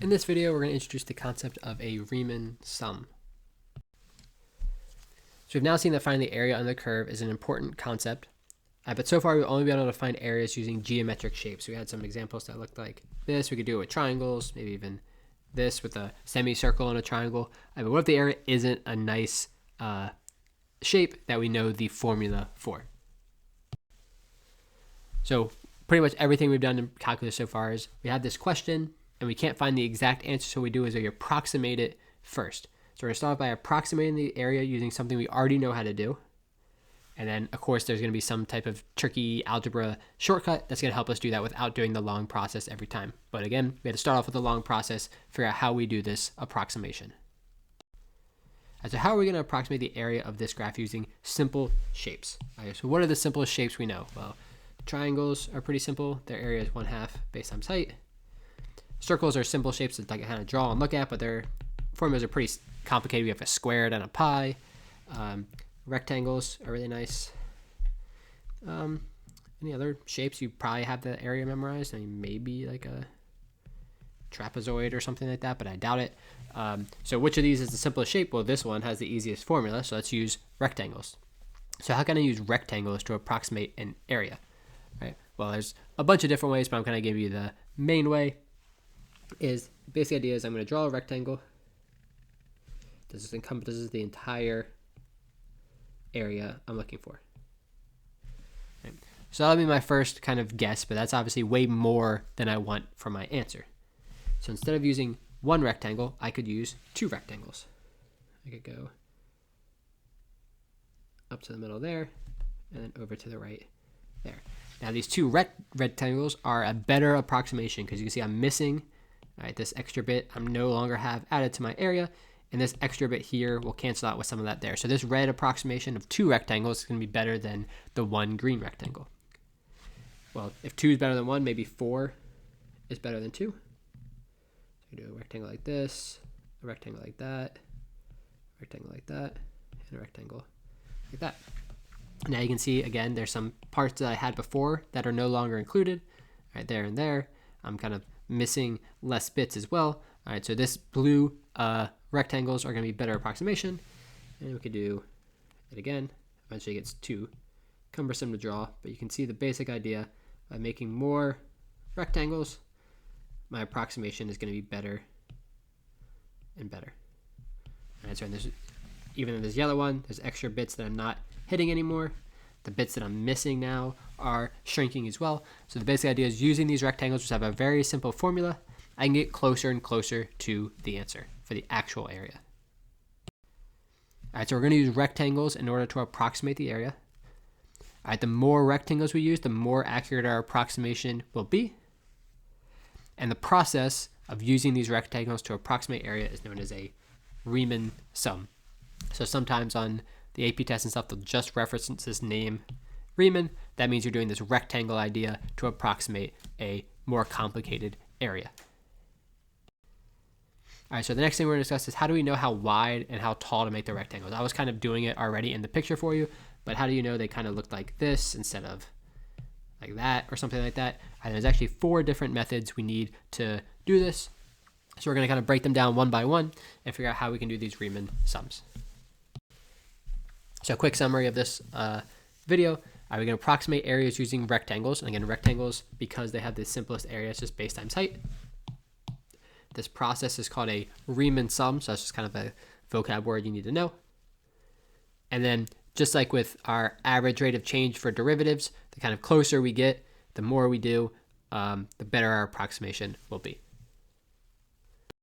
In this video, we're going to introduce the concept of a Riemann sum. So we've now seen that finding the area on the curve is an important concept, but so far we've only been able to find areas using geometric shapes. We had some examples that looked like this. We could do it with triangles, maybe even this with a semicircle and a triangle. But what if the area isn't a nice shape that we know the formula for? So pretty much everything we've done in calculus so far is we have this question and we can't find the exact answer, so what we do is we approximate it first. So we're going to start by approximating the area using something we already know how to do. And then, of course, there's going to be some type of tricky algebra shortcut that's going to help us do that without doing the long process every time. But again, we had to start off with the long process, figure out how we do this approximation. So how are we going to approximate the area of this graph using simple shapes? So what are the simplest shapes we know? Well, triangles are pretty simple. Their area is 1/2 base times height. Circles are simple shapes that I can kind of draw and look at, but their formulas are pretty complicated. We have a squared and a pi. Rectangles are really nice. Any other shapes? You probably have the area memorized. I mean, maybe like a trapezoid or something like that, but I doubt it. So which of these is the simplest shape? Well, this one has the easiest formula, so let's use rectangles. So how can I use rectangles to approximate an area? Right. Well, there's a bunch of different ways, but I'm going to give you the main way. Is basic idea is I'm going to draw a rectangle. This encompasses the entire area I'm looking for. Right. So that'll be my first kind of guess, but that's obviously way more than I want for my answer. So instead of using one rectangle, I could use two rectangles. I could go up to the middle there, and then over to the right there. Now these two rectangles are a better approximation because you can see I'm missing this extra bit. I'm no longer have added to my area, and this extra bit here will cancel out with some of that there. So this red approximation of two rectangles is going to be better than the one green rectangle. Well, if 2 is better than 1, maybe 4 is better than 2. So you do a rectangle like this, a rectangle like that, a rectangle like that, and a rectangle like that. Now you can see, again, there's some parts that I had before that are no longer included. Right there and there. I'm kind of missing less bits as well. All right, so this blue rectangles are going to be better approximation. And we could do it again. Eventually it gets too cumbersome to draw, but you can see the basic idea. By making more rectangles, my approximation is going to be better and better. All right, so even in this yellow one, there's extra bits that I'm not hitting anymore. The bits that I'm missing now are shrinking as well. So the basic idea is using these rectangles, which have a very simple formula, I can get closer and closer to the answer for the actual area. All right, so we're going to use rectangles in order to approximate the area. All right, the more rectangles we use, the more accurate our approximation will be. And the process of using these rectangles to approximate area is known as a Riemann sum. So sometimes on the AP test and stuff, they'll just reference this name, Riemann. That means you're doing this rectangle idea to approximate a more complicated area. All right, so the next thing we're going to discuss is how do we know how wide and how tall to make the rectangles? I was kind of doing it already in the picture for you, but how do you know they kind of look like this instead of like that or something like that? And there's actually 4 different methods we need to do this. So we're going to kind of break them down one by one and figure out how we can do these Riemann sums. So a quick summary of this video. We can approximate areas using rectangles. And again, rectangles, because they have the simplest area, it's just base times height. This process is called a Riemann sum, so that's just kind of a vocab word you need to know. And then just like with our average rate of change for derivatives, the kind of closer we get, the more we do, the better our approximation will be.